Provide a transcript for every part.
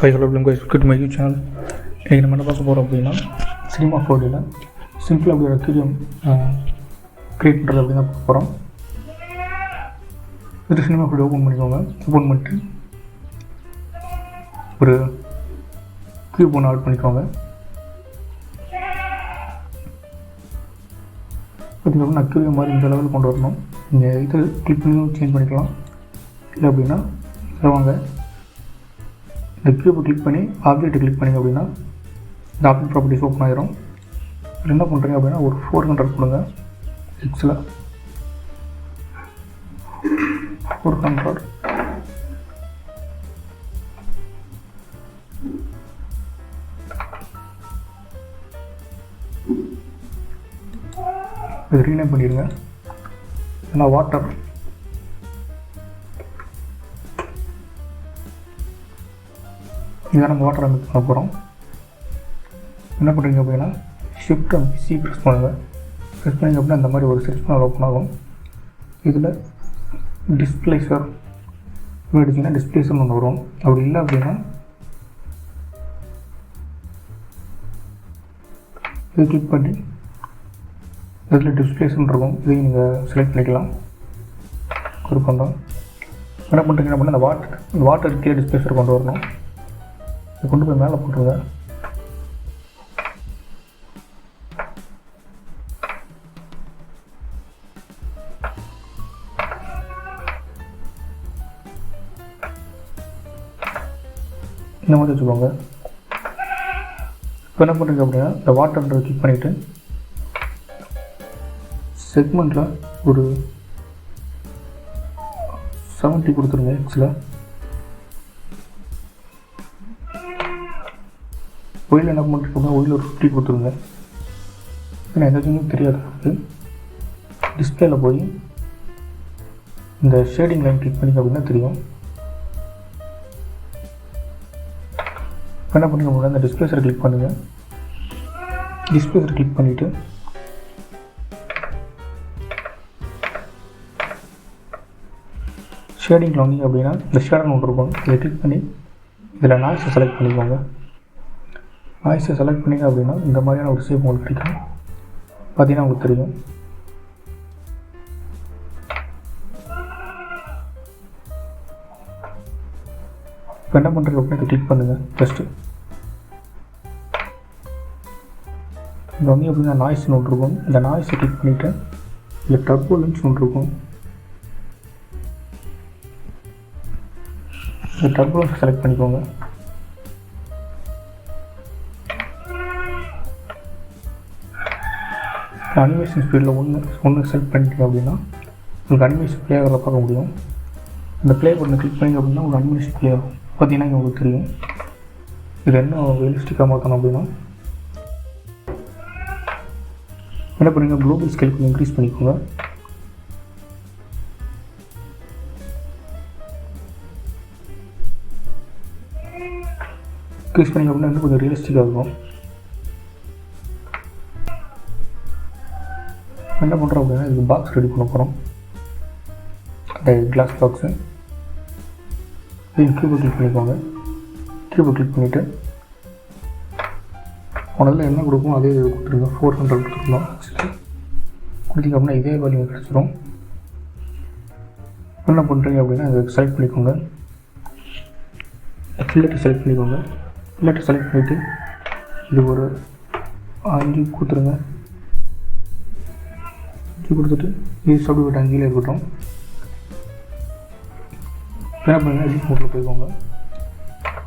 High hello welcome to my YouTube channel. இன்றைக்கி நம்ம என்ன பார்க்க போகிறோம் அப்படின்னா, சினிமா ஃபோர்டில் சிம்பிளாக அப்படி ஒரு அக்வேரியம் க்ரியேட் பண்ணுறது அப்படின்னு தான் பார்க்க போகிறோம். இது சினிமா ஃபோர்டு ஓப்பன் பண்ணிக்கோங்க. ஓப்பன் பண்ணிட்டு ஒரு க்யூப் ஒன்று ஆட் பண்ணிக்கோங்க. பார்த்திங்கன்னா அக்வேரியம் மாதிரி இந்த லெவலில் கொண்டு வரணும். நீங்கள் இது கிளிக் பண்ணி சேஞ்ச் பண்ணிக்கலாம். இல்லை அப்படின்னா இதில் வாங்க, இந்த க்யூபை கிளிக் பண்ணி ஆப்ஜெக்ட்டை கிளிக் பண்ணிங்க அப்படின்னா இந்த ஆப்ஜெக்ட் ப்ராப்பர்ட்டிஸ் ஓப்பன் ஆகிரும். இதில் என்ன பண்ணுறீங்க அப்படின்னா ஒரு 400 கொடுங்க. எக்ஸில் 400 இது ரீநேம் பண்ணிடுங்க. ஏன்னா வாட்டர் இதான் நம்ம வாட்டர் மிக்ஸ் பண்ண போகிறோம். என்ன பண்ணுறீங்க அப்படின்னா ஷிஃப்ட் சி ப்ரெஸ் பண்ணுங்கள். ப்ரெஸ் பண்ணிங்க அப்படின்னா இந்த மாதிரி ஒரு செர்ச் பண்ண ஓப்பன் ஆகும். இதில் டிஸ்பிளேசர் அடிச்சிங்கன்னா டிஸ்பிளேசர்னு ஒன்று வரும். அப்படி இல்லை அப்படின்னா இது கிளிக் பண்ணி இதில் டிஸ்பிளேசர்னு இருக்கும். இதையும் நீங்கள் செலக்ட் பண்ணிக்கலாம். ஒரு பண்ணுறோம். என்ன பண்ணுறீங்க அப்படின்னா இந்த வாட்டர் கீழே டிஸ்பிளேசர் கொண்டு வரணும். இதை கொண்டு போய் மேலே போட்டுருங்க. இந்த மாதிரி வச்சுக்கோங்க. இப்போ என்ன பண்ணுறீங்க அப்படின்னா இந்த வாட்டர்ன்றதை கிளிக் பண்ணிவிட்டு செக்மெண்ட்டில் ஒரு 70 கொடுத்துருங்க. எக்ஸில் ஒயில் என்ன பண்ணிருக்கோம்னா ஒயில் ஒரு 50 கொடுத்துருங்க. ஏன்னா எந்த சின்னும் தெரியாது. டிஸ்பிளேல போய் இந்த ஷேடிங் லைன் கிளிக் பண்ணிங்க அப்படின்னா தெரியும். என்ன பண்ணிங்க அப்படின்னா இந்த டிஸ்பிளேசரை கிளிக் பண்ணுங்கள். டிஸ்பிளேசரை கிளிக் பண்ணிவிட்டு ஷேடிங்கில் வந்தீங்க அப்படின்னா இந்த ஷேடன் ஒன்று இருக்கும். இதை கிளிக் பண்ணி இதில் நாய்ஸை செலக்ட் பண்ணிக்கோங்க. நாய்ஸை செலக்ட் பண்ணிங்க அப்படின்னா இந்த மாதிரியான ஒரு ஷேப் உங்களுக்கு கிடைக்கும். பார்த்தீங்கன்னா உங்களுக்கு தெரியும். இப்போ என்ன பண்ணுறீங்க அப்படின்னா இதை கிளிக் பண்ணுங்கள். ஃபஸ்ட்டு இங்கே வந்து எப்படின்னா நாய்ஸ்னு ஒன்று இருக்கும். இந்த நாய்ஸை கிளிக் பண்ணிவிட்டு இதில் டர்புலன்ஸ் ஒன்று இருக்கும். இந்த டர்புலன்ஸ் செலக்ட் பண்ணிக்கோங்க. அனிமேஷன் ஸ்பீடில் ஒன்று செலக்ட் பண்ணிட்டீங்க அப்படின்னா உங்களுக்கு அனிமேஷன் ப்ளே ஆகிறத பார்க்க முடியும். இந்த ப்ளே பட்டனை கிளிக் பண்ணிங்க அப்படின்னா உங்களுக்கு அனிமேஷன் ப்ளே ஆகும். பார்த்தீங்கன்னா இங்கே உங்களுக்கு தெரியும். இது என்ன ரியலிஸ்டிக்காக மாற்றணும் அப்படின்னா என்ன பண்ணுறீங்க, குளோபல் ஸ்கேல் கொஞ்சம் இன்க்ரீஸ் பண்ணிக்கோங்க. இன்க்ரீஸ் பண்ணிங்க அப்படின்னா இன்னும் கொஞ்சம் ரியலிஸ்டிக்காக இருக்கும். என்ன பண்ணுறோம் அப்படின்னா இதுக்கு பாக்ஸ் ரெடி பண்ண போகிறோம். அந்த கிளாஸ் பாக்ஸு க்யூபை கிளிக் பண்ணிக்கோங்க. க்யூபை கிளிக் பண்ணிவிட்டு உனதில் என்ன கொடுக்கும் அதே இது கொடுத்துருங்க. 400 கொடுத்துருக்கோம். கொடுத்தீங்க அப்படின்னா இதே வேல்யூ கிடச்சிடும். என்ன பண்ணுறீங்க அப்படின்னா இதை செலக்ட் பண்ணிக்கோங்க. ஃபில்லட்டை செலக்ட் பண்ணிக்கோங்க. ஃபில்லட்டை செலக்ட் பண்ணிவிட்டு இது ஒரு 5 கொடுத்துருங்க. கொடுத்துட்டு இது சப்டி விட்டு அங்கேயே இருக்கட்டும். என்ன பண்ணுங்கள், எடிட் மோட்டில் போய்க்கோங்க.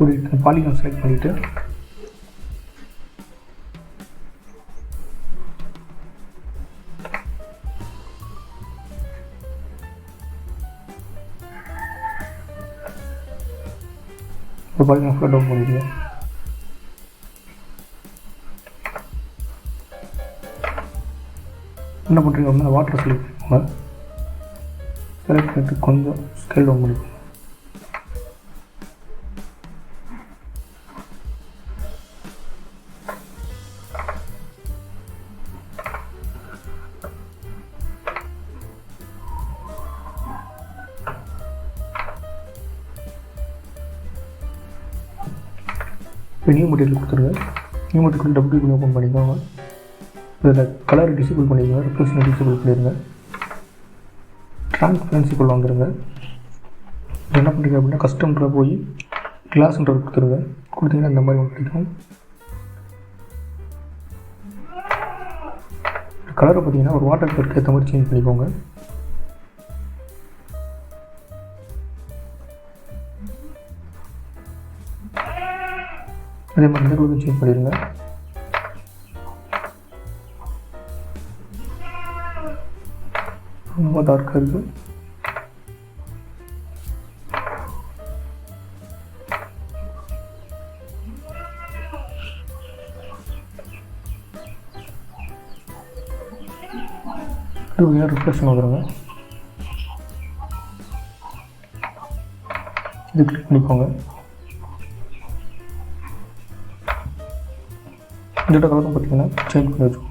ஒரு பாலிகான் செலக்ட் பண்ணிவிட்டு ஒரு பாலிகான் ஃபுல்லாக டவுன் பண்ணிடுங்க. என்ன பண்ணுறீங்க அப்படின்னா வாட்டர் செலக்ட் பண்ணிக்கோங்க. செலக்ட் பண்ணிட்டு கொஞ்சம் ஸ்கேல் டவுன் பண்ணிக்கோங்க. இப்போ நியூ மெட்டீரியல் கொடுத்துருங்க. நியூ மெட்டீரியல் டபுள் கிளிக் பண்ணி ஓப்பன் பண்ணிக்கோங்க. இதில் கலர் டிசேபிள் பண்ணிக்கோங்க, ரிஃப்ளெக்ஷன் டிசேபிள் பண்ணிடுங்க. ட்ரான்ஸ்பரன்சிக்குள்ளே வந்துடுங்க. என்ன பண்ணுறீங்க அப்படின்னா கஸ்டமரில் போய் கிளாஸ்ன்றது கொடுத்துருங்க. கொடுத்தீங்கன்னா இந்த மாதிரி ஒன்று கிடைக்கும். கலரை பார்த்தீங்கன்னா ஒரு வாட்டர் கலருக்கு ஏற்ற மாதிரி சேஞ்ச் பண்ணிக்கோங்க. அதே மாதிரி இந்த கலரும் சேஞ்ச் பண்ணிடுங்க. ரொம்ப டார்க்காக இருக்குது. ரிஃப்ளெக்ஷன் வந்துடுங்க. இது கிளிக் பண்ணிக்கோங்க. இந்த கலரும் பார்த்தீங்கன்னா சேஞ்ச் பண்ணி வச்சுக்கோங்க.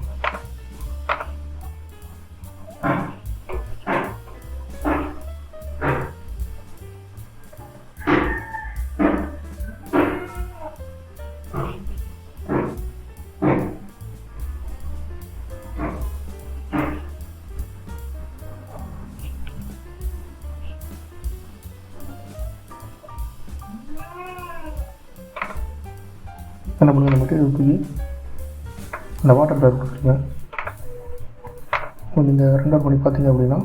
என்ன பண்ணுங்க, இந்த மெட்டீரியல் தூக்கி இந்த வாட்டர் கலர் கொடுத்துருங்க. நீங்கள் ரெண்டாவது பண்ணி பார்த்தீங்க அப்படின்னா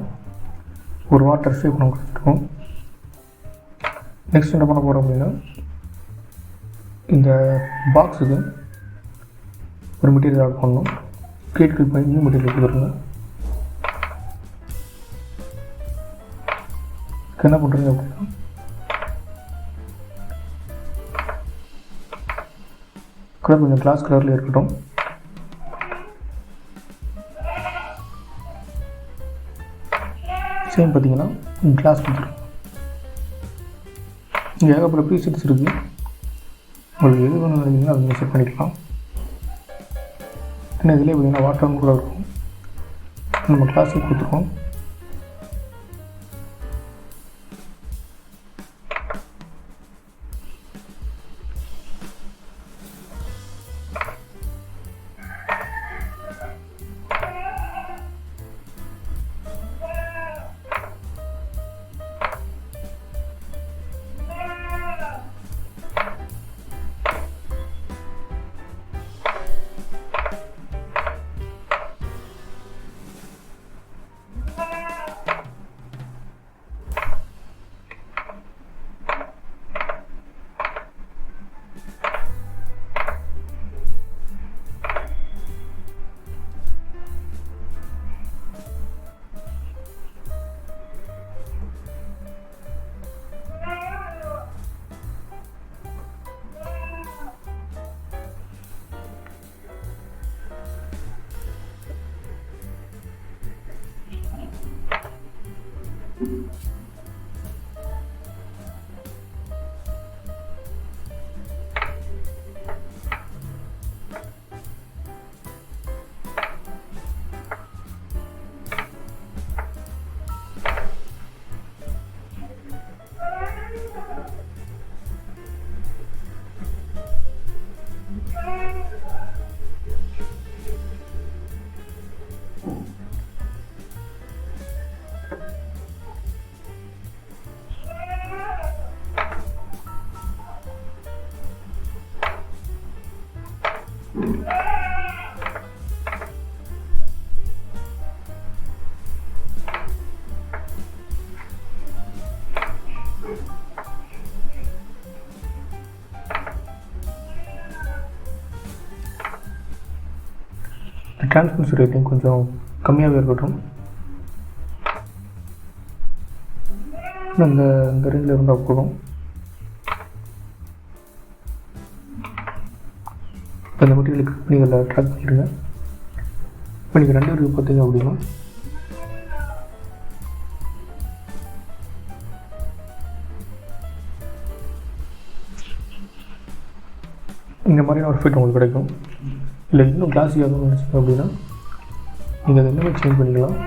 ஒரு வாட்டர் ஷேப் நம்ம கொடுத்துருக்கோம். நெக்ஸ்ட் என்ன பண்ண போகிறோம் அப்படின்னா இந்த பாக்ஸுக்கு ஒரு மெட்டீரியல் ஆட் பண்ணணும். கிளிக் பண்ணி நியூ மெட்டீரியல் கொடுத்துருங்க. என்ன பண்ணுறீங்க அப்படின்னா கலர் கொஞ்சம் கிளாஸ் கலரில் இருக்கட்டும். சேம் பார்த்தீங்கன்னா கிளாஸ் கொடுத்துருங்க. இங்கே ஏகப்பட்ட ப்ரீசெட்ஸ் இருக்குது. உங்களுக்கு எது வேணும் நினைக்கிறீங்களோ அதை நீங்கள் செட் பண்ணிக்கலாம். ஏன்னா இதிலே பார்த்தீங்கன்னா வாட்டர் கூட இருக்கும். நம்ம கிளாஸுக்கு கொடுத்துருக்கோம். டிரான்ஸ்பரன்சி ரேட்டிங் கொஞ்சம் கம்மியாகவே இருக்கட்டும். இந்த ரேஞ்சில் இருந்தால் போதும். இந்த மெட்டீரியலுக்கு நீங்கள் ட்ராக் பண்ணிடுங்க. இப்போ நீங்கள் ரெண்டு பேருக்கு பார்த்தீங்க அப்படின்னா இந்த மாதிரியான ஒரு ஃபிட் உங்களுக்கு கிடைக்கும். இல்லை இன்னும் கிளாஸியாக நினச்சிங்க அப்படின்னா நீங்கள் அதை எல்லாமே சேஞ்ச் பண்ணிக்கலாம்.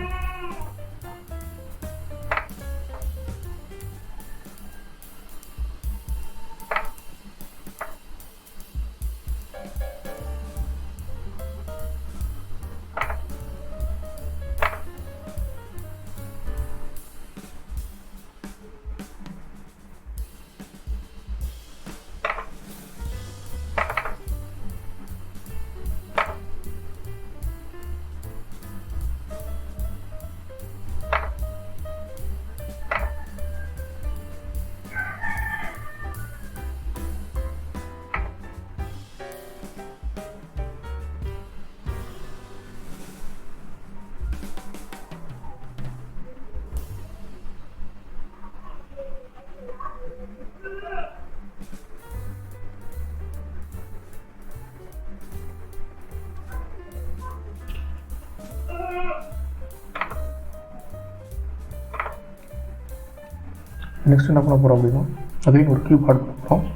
நெக்ஸ்ட் என்ன பண்ண போகிறோம் அப்படின்னா அகைன் ஒரு கியூப் ஆட் பண்ண போகிறோம்.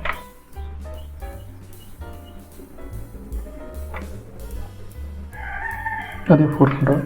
அதே 400.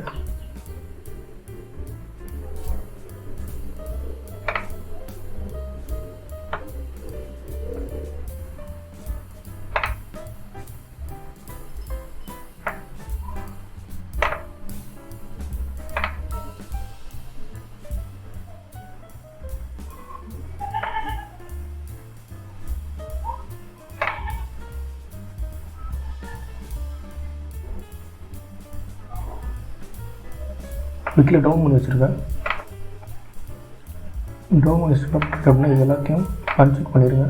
வீட்டில் டவுன் பண்ணி வச்சுருக்கேன். டவுன் பண்ணி வச்சுருக்கேன் அப்படின்னா இது எல்லாத்தையும் அன்செக் பண்ணிடுங்க.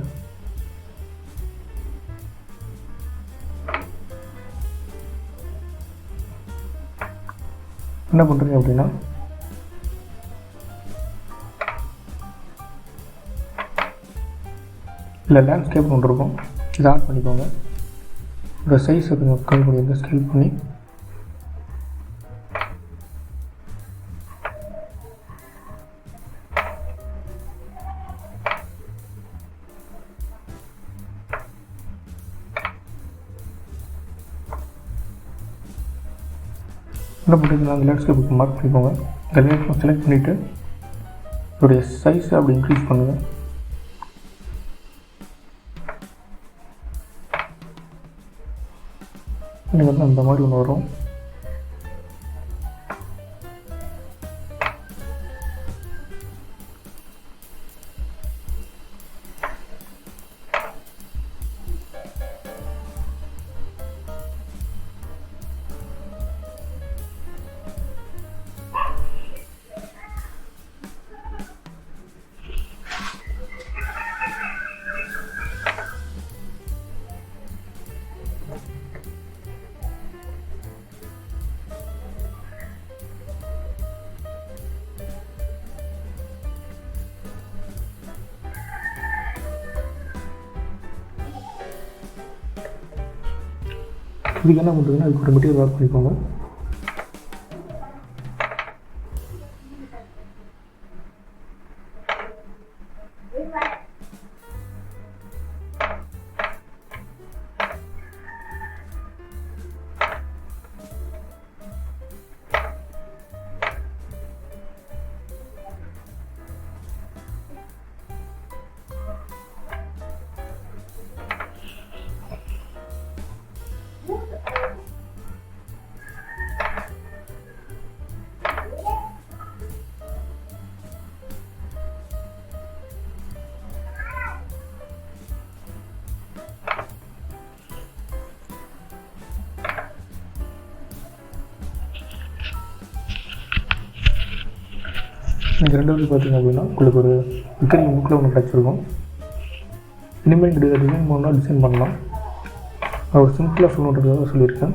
என்ன பண்ணுறீங்க அப்படின்னா இல்லை லேண்ட்ஸ்கேப் ஒன்று இருக்கும், இதை ஆட் பண்ணிக்கோங்க. இதோட சைஸை கொஞ்சம் கம்மி பண்ணிடுங்க, ஸ்கேல் பண்ணி. என்ன பண்ணுறீங்கன்னா அந்த லேண்ட்ஸ்கேப்புக்கு மார்க் பண்ணிக்கோங்க. இந்த லேண்ட்ஸ்கேப் செலக்ட் பண்ணிவிட்டு இதோடைய சைஸை அப்படி இன்க்ரீஸ் பண்ணுங்கள். எனக்கு வந்து அந்த மாதிரி ஒன்று வரும். இதுக்கு என்ன பண்ணுறதுன்னா அதுக்கு ஒரு மெட்டீரியல் ஒர்க் பண்ணிக்கோங்க. நீங்கள் ரெண்டாவது பார்த்தீங்க அப்படின்னா உங்களுக்கு ஒரு aquarium புக்கில் ஒன்று கிடச்சிருக்கும். இனிமேல் இந்த டிசைன் பண்ணால் டிசைன் பண்ணலாம். நான் ஒரு சிம்பிளாக சொல்லணுன்றதுக்காக சொல்லியிருக்கேன்.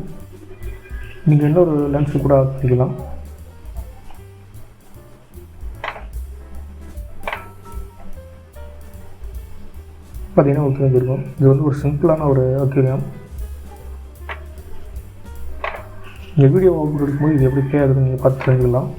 நீங்கள் இன்னொரு லென்ஸு கூட பண்ணிக்கலாம். பார்த்தீங்கன்னா ஓகே வந்துருக்கும். இது வந்து ஒரு சிம்பிளான ஒரு aquarium. இந்த வீடியோ அப்லோட் எடுக்கும்போது இது எப்படி ப்ளே ஆகுதுன்னு நீங்கள் பார்த்து தெரிஞ்சுக்கலாம்.